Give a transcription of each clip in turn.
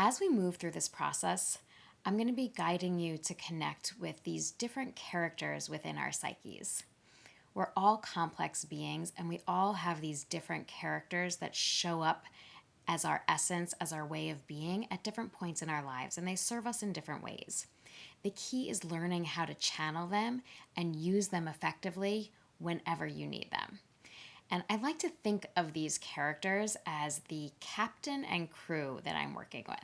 As we move through this process, I'm going to be guiding you to connect with these different characters within our psyches. We're all complex beings, and we all have these different characters that show up as our essence, as our way of being at different points in our lives, and they serve us in different ways. The key is learning how to channel them and use them effectively whenever you need them. And I like to think of these characters as the captain and crew that I'm working with.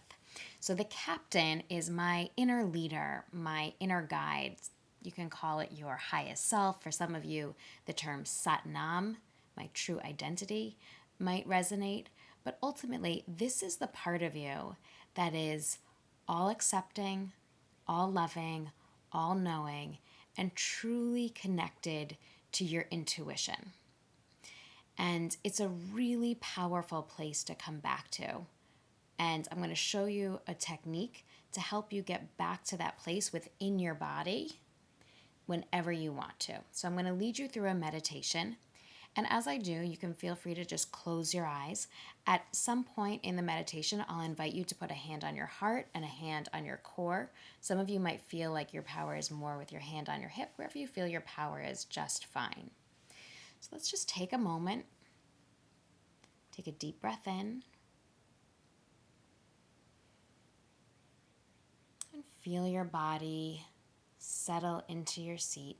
So the captain is my inner leader, my inner guide. You can call it your highest self. For some of you, the term Satnam, my true identity, might resonate. But ultimately, this is the part of you that is all accepting, all loving, all knowing, and truly connected to your intuition. And it's a really powerful place to come back to. And I'm going to show you a technique to help you get back to that place within your body whenever you want to. So I'm going to lead you through a meditation. And as I do, you can feel free to just close your eyes. At some point in the meditation, I'll invite you to put a hand on your heart and a hand on your core. Some of you might feel like your power is more with your hand on your hip. Wherever you feel your power is just fine. So let's just take a moment. Take a deep breath in. And feel your body settle into your seat.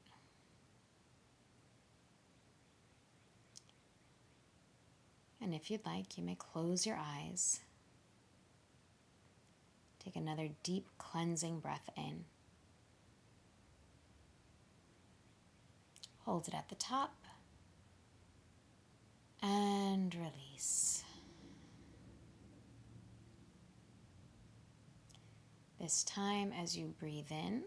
And if you'd like, you may close your eyes. Take another deep cleansing breath in. Hold it at the top. And release. This time, as you breathe in,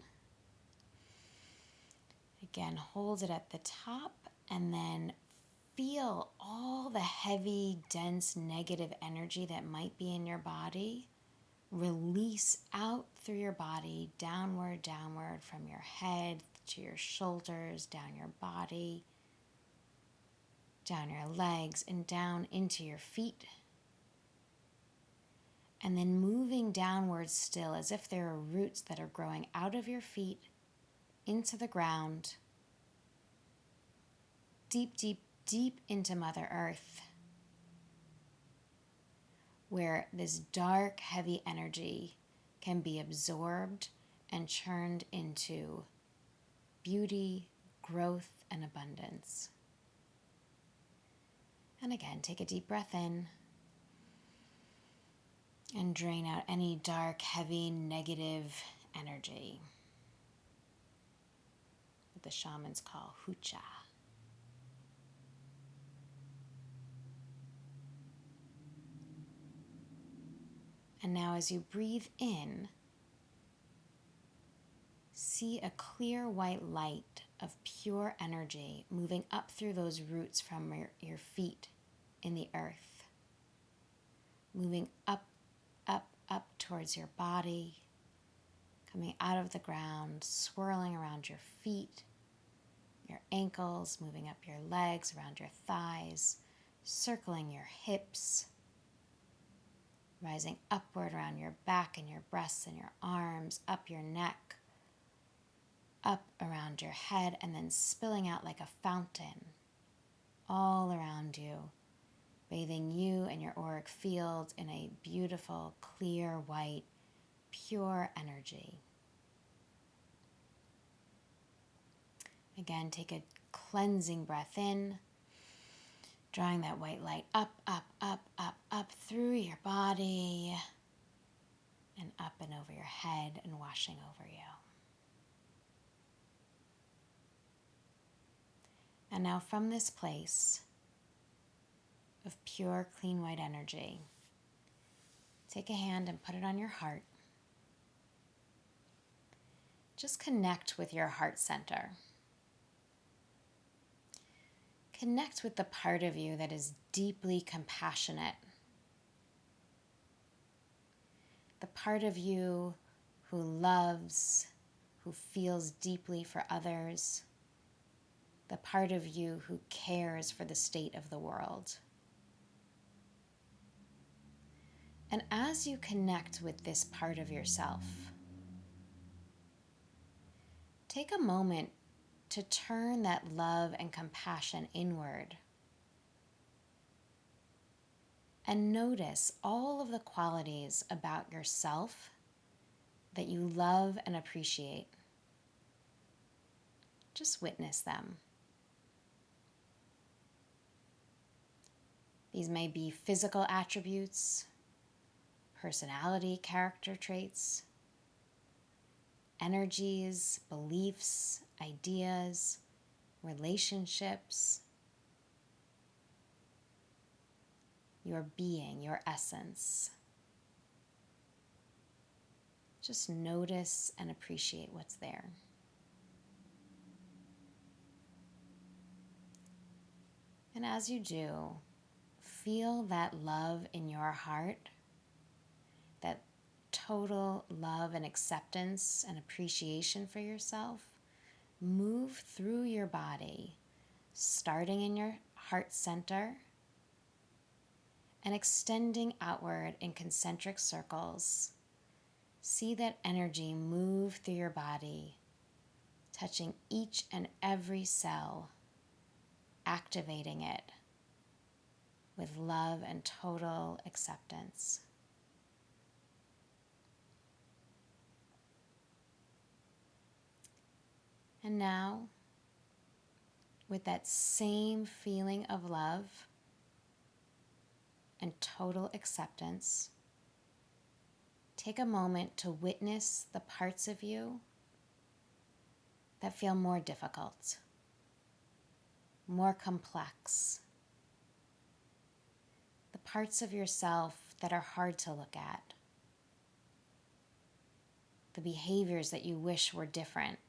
again, hold it at the top and then feel all the heavy, dense, negative energy that might be in your body release out through your body, downward from your head to your shoulders, down your body, down your legs, and down into your feet. And then moving downwards still as if there are roots that are growing out of your feet into the ground, deep, deep, deep into Mother Earth, where this dark, heavy energy can be absorbed and churned into beauty, growth, and abundance. And again, take a deep breath in and drain out any dark, heavy, negative energy. What the shamans call hucha. And now as you breathe in, see a clear white light of pure energy moving up through those roots from your feet in the earth, moving up, up, up towards your body, coming out of the ground, swirling around your feet, your ankles, moving up your legs, around your thighs, circling your hips, rising upward around your back and your breasts and your arms, up your neck, up around your head, and then spilling out like a fountain all around you, bathing you and your auric field in a beautiful, clear, white, pure energy. Again, take a cleansing breath in, drawing that white light up, up, up, up, up through your body and up and over your head and washing over you. And now from this place of pure, clean, white energy, take a hand and put it on your heart. Just connect with your heart center. Connect with the part of you that is deeply compassionate. The part of you who loves, who feels deeply for others. The part of you who cares for the state of the world. And as you connect with this part of yourself, take a moment to turn that love and compassion inward and notice all of the qualities about yourself that you love and appreciate. Just witness them. These may be physical attributes, personality, character traits, energies, beliefs, ideas, relationships, your being, your essence. Just notice and appreciate what's there. And as you do, feel that love in your heart, that total love and acceptance and appreciation for yourself move through your body, starting in your heart center and extending outward in concentric circles. See that energy move through your body, touching each and every cell, activating it with love and total acceptance. And now, with that same feeling of love and total acceptance, take a moment to witness the parts of you that feel more difficult, more complex, the parts of yourself that are hard to look at, the behaviors that you wish were different,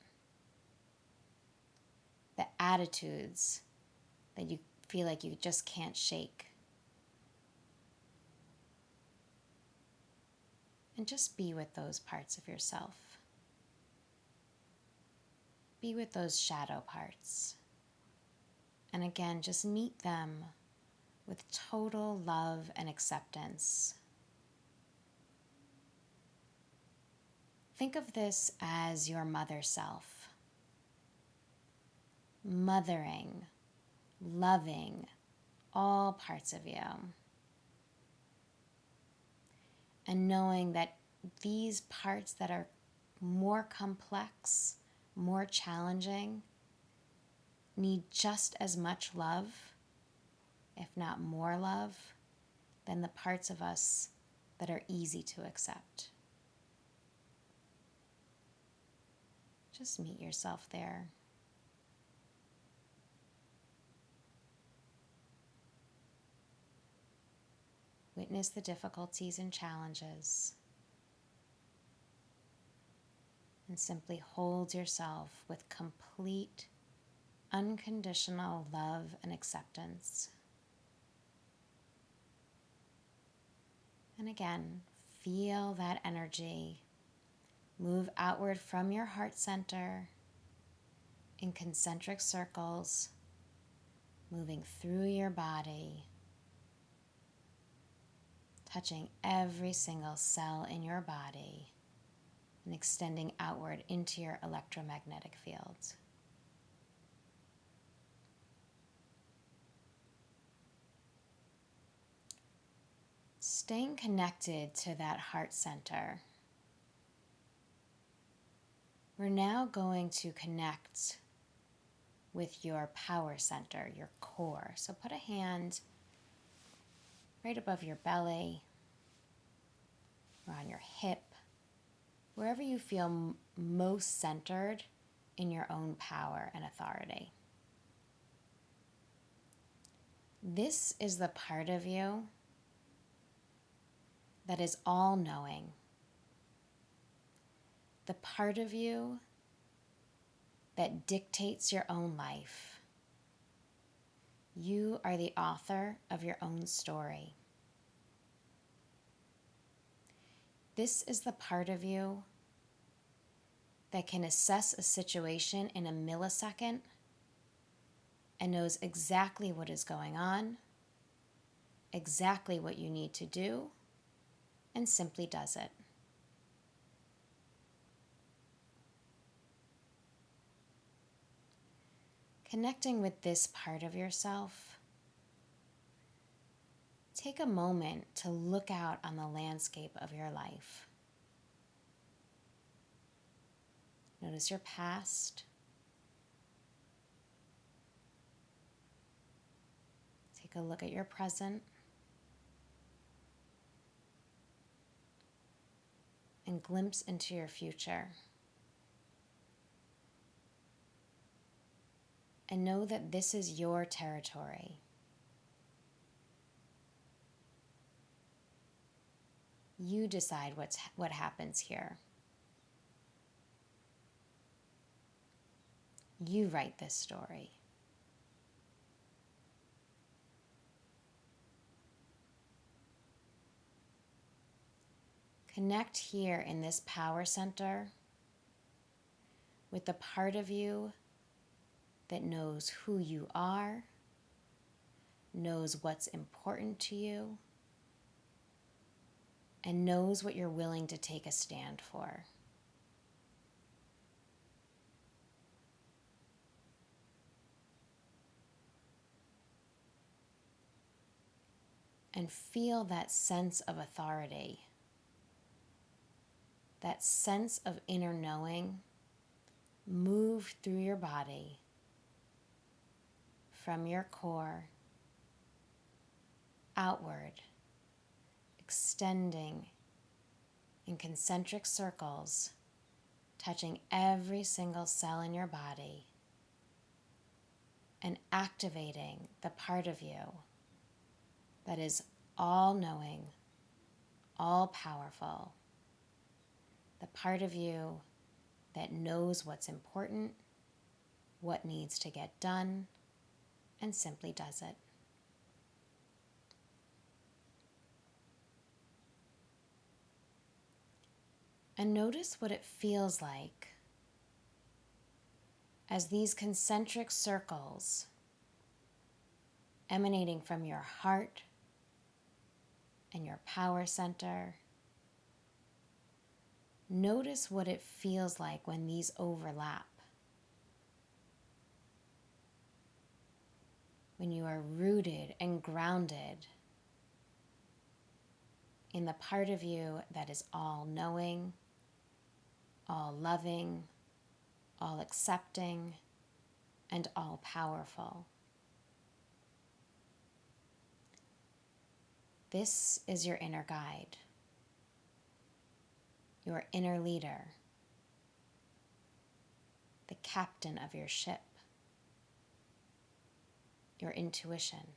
the attitudes that you feel like you just can't shake. And just be with those parts of yourself. Be with those shadow parts. And again, just meet them with total love and acceptance. Think of this as your mother self. Mothering, loving all parts of you. And knowing that these parts that are more complex, more challenging, need just as much love, if not more love, than the parts of us that are easy to accept. Just meet yourself there. Witness the difficulties and challenges, and simply hold yourself with complete, unconditional love and acceptance. And again, feel that energy move outward from your heart center in concentric circles, moving through your body, touching every single cell in your body and extending outward into your electromagnetic fields. Staying connected to that heart center, we're now going to connect with your power center, your core. So put a hand right above your belly or on your hip, wherever you feel most centered in your own power and authority. This is the part of you that is all-knowing, the part of you that dictates your own life. You are the author of your own story. This is the part of you that can assess a situation in a millisecond and knows exactly what is going on, exactly what you need to do, and simply does it. Connecting with this part of yourself, take a moment to look out on the landscape of your life. Notice your past. Take a look at your present. And glimpse into your future. And know that this is your territory. You decide what happens here. You write this story. Connect here in this power center with the part of you that knows who you are, knows what's important to you, and knows what you're willing to take a stand for. And feel that sense of authority, that sense of inner knowing move through your body from your core outward, extending in concentric circles, touching every single cell in your body and activating the part of you that is all-knowing, all-powerful, the part of you that knows what's important, what needs to get done, and simply does it. And notice what it feels like as these concentric circles emanating from your heart and your power center. Notice what it feels like when these overlap. When you are rooted and grounded in the part of you that is all-knowing, all-loving, all-accepting, and all-powerful. This is your inner guide, your inner leader, the captain of your ship, your intuition.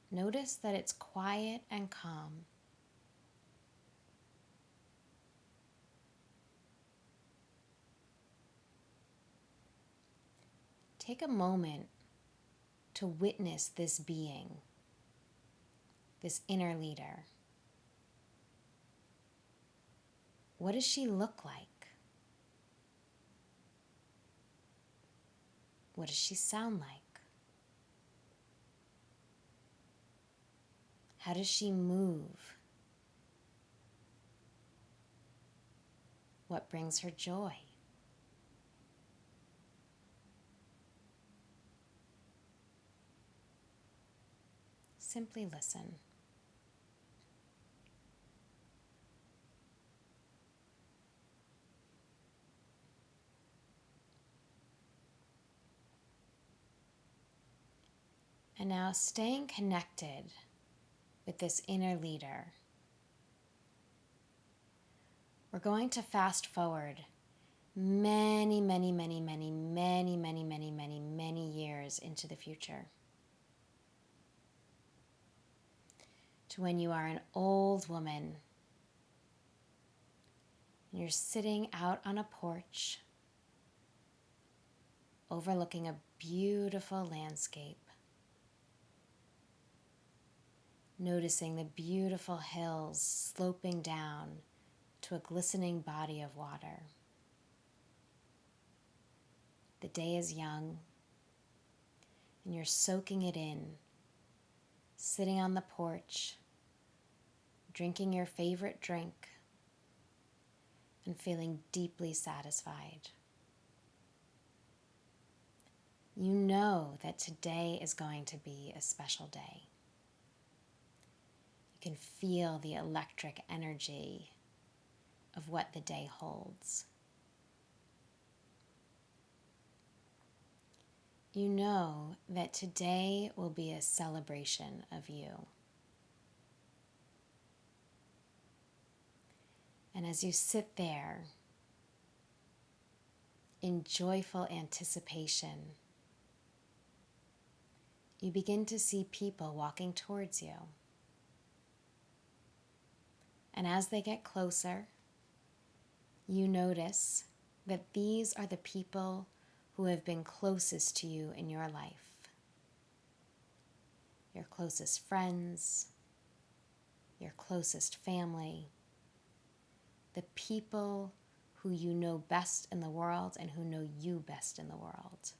Notice that it's quiet and calm. Take a moment to witness this being, this inner leader. What does she look like? What does she sound like? How does she move? What brings her joy? Simply listen. And now, staying connected with this inner leader, we're going to fast forward many years into the future, to when you are an old woman and you're sitting out on a porch overlooking a beautiful landscape, noticing the beautiful hills sloping down to a glistening body of water. The day is young, and you're soaking it in, sitting on the porch, drinking your favorite drink, and feeling deeply satisfied. You know that today is going to be a special day. You can feel the electric energy of what the day holds. You know that today will be a celebration of you. And as you sit there in joyful anticipation, you begin to see people walking towards you. And as they get closer, you notice that these are the people who have been closest to you in your life. Your closest friends, your closest family, the people who you know best in the world and who know you best in the world.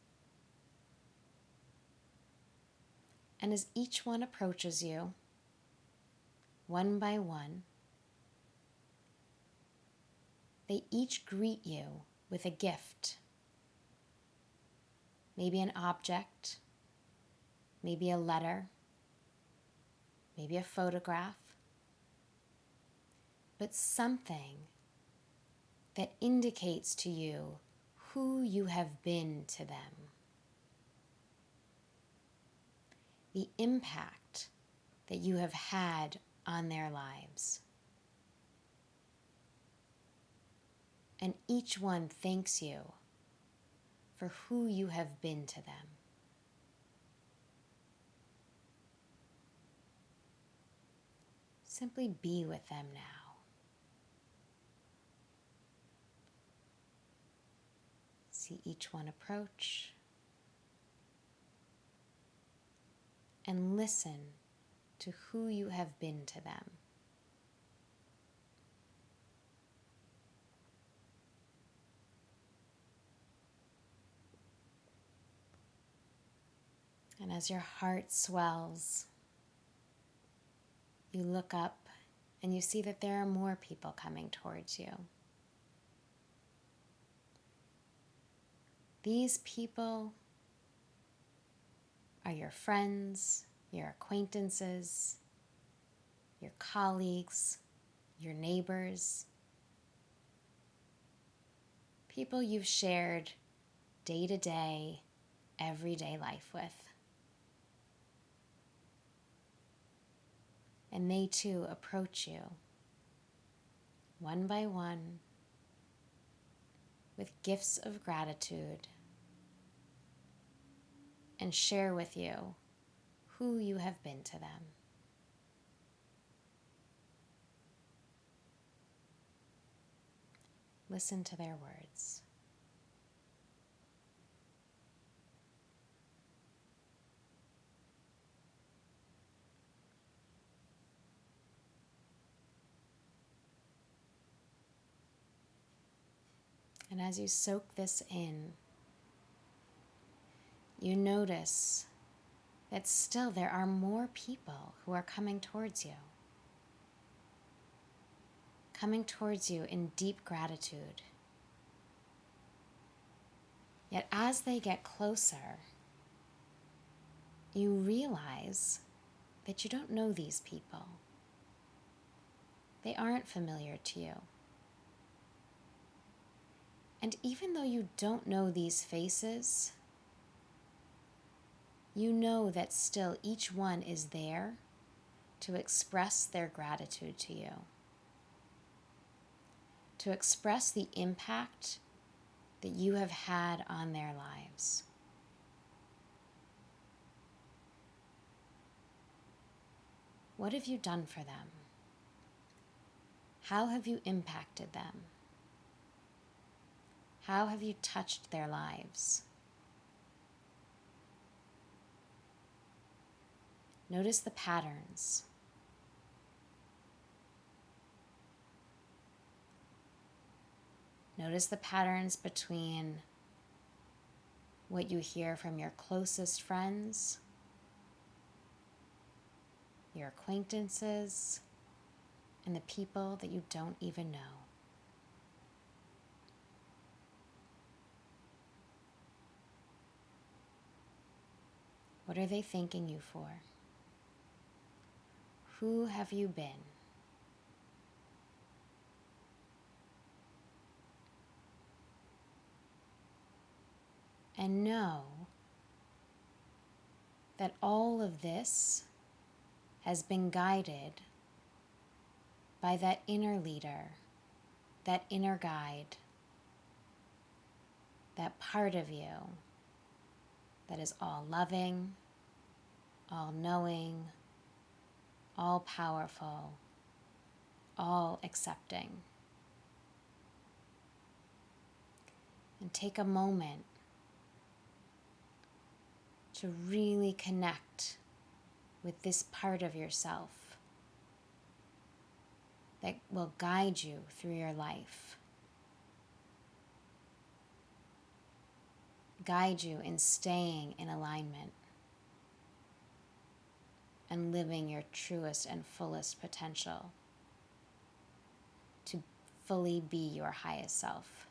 And as each one approaches you, one by one, they each greet you with a gift. Maybe an object, maybe a letter, maybe a photograph, but something that indicates to you who you have been to them. The impact that you have had on their lives. And each one thanks you for who you have been to them. Simply be with them now. See each one approach and listen to who you have been to them. And as your heart swells, you look up and you see that there are more people coming towards you. These people are your friends, your acquaintances, your colleagues, your neighbors, people you've shared day-to-day, everyday life with. And they too approach you, one by one, with gifts of gratitude, and share with you who you have been to them. Listen to their words. And as you soak this in, you notice that still there are more people who are coming towards you in deep gratitude. Yet as they get closer, you realize that you don't know these people. They aren't familiar to you. And even though you don't know these faces, you know that still each one is there to express their gratitude to you, to express the impact that you have had on their lives. What have you done for them? How have you impacted them? How have you touched their lives? Notice the patterns. Notice the patterns between what you hear from your closest friends your acquaintances, and the people that you don't even know. What are they thanking you for? Who have you been? And know that all of this has been guided by that inner leader, that inner guide, that part of you that is all loving, all knowing, all powerful, all accepting. And take a moment to really connect with this part of yourself that will guide you through your life, guide you in staying in alignment and living your truest and fullest potential to fully be your highest self.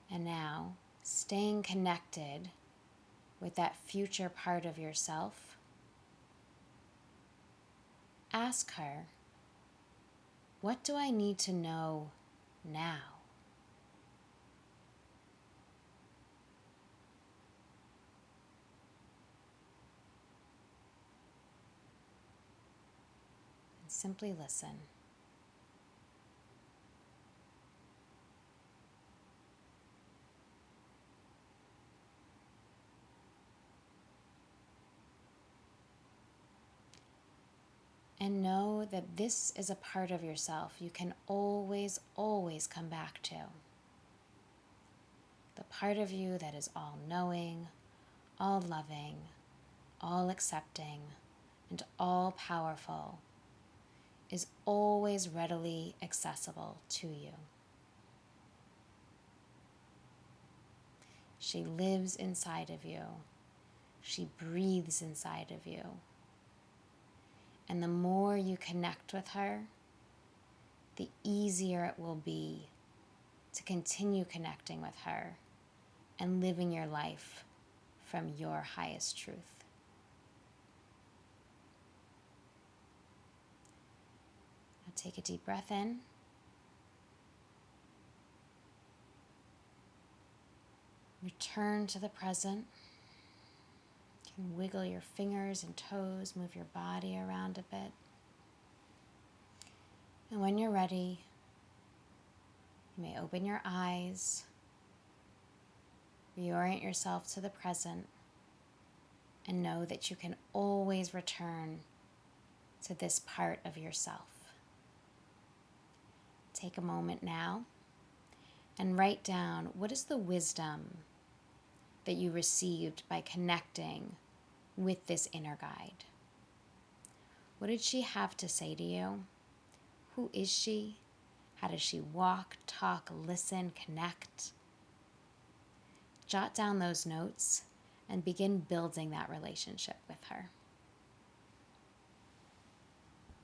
And now, staying connected with that future part of yourself, ask her, what do I need to know now? And simply listen. And know that this is a part of yourself you can always, always come back to. The part of you that is all knowing, all loving, all accepting, and all powerful is always readily accessible to you. She lives inside of you. She breathes inside of you. And the more you connect with her, the easier it will be to continue connecting with her and living your life from your highest truth. Now take a deep breath in. Return to the present. You can wiggle your fingers and toes, move your body around a bit. And when you're ready, you may open your eyes, reorient yourself to the present, and know that you can always return to this part of yourself. Take a moment now and write down, what is the wisdom that you received by connecting with this inner guide? What did she have to say to you? Who is she? How does she walk, talk, listen, connect? Jot down those notes and begin building that relationship with her.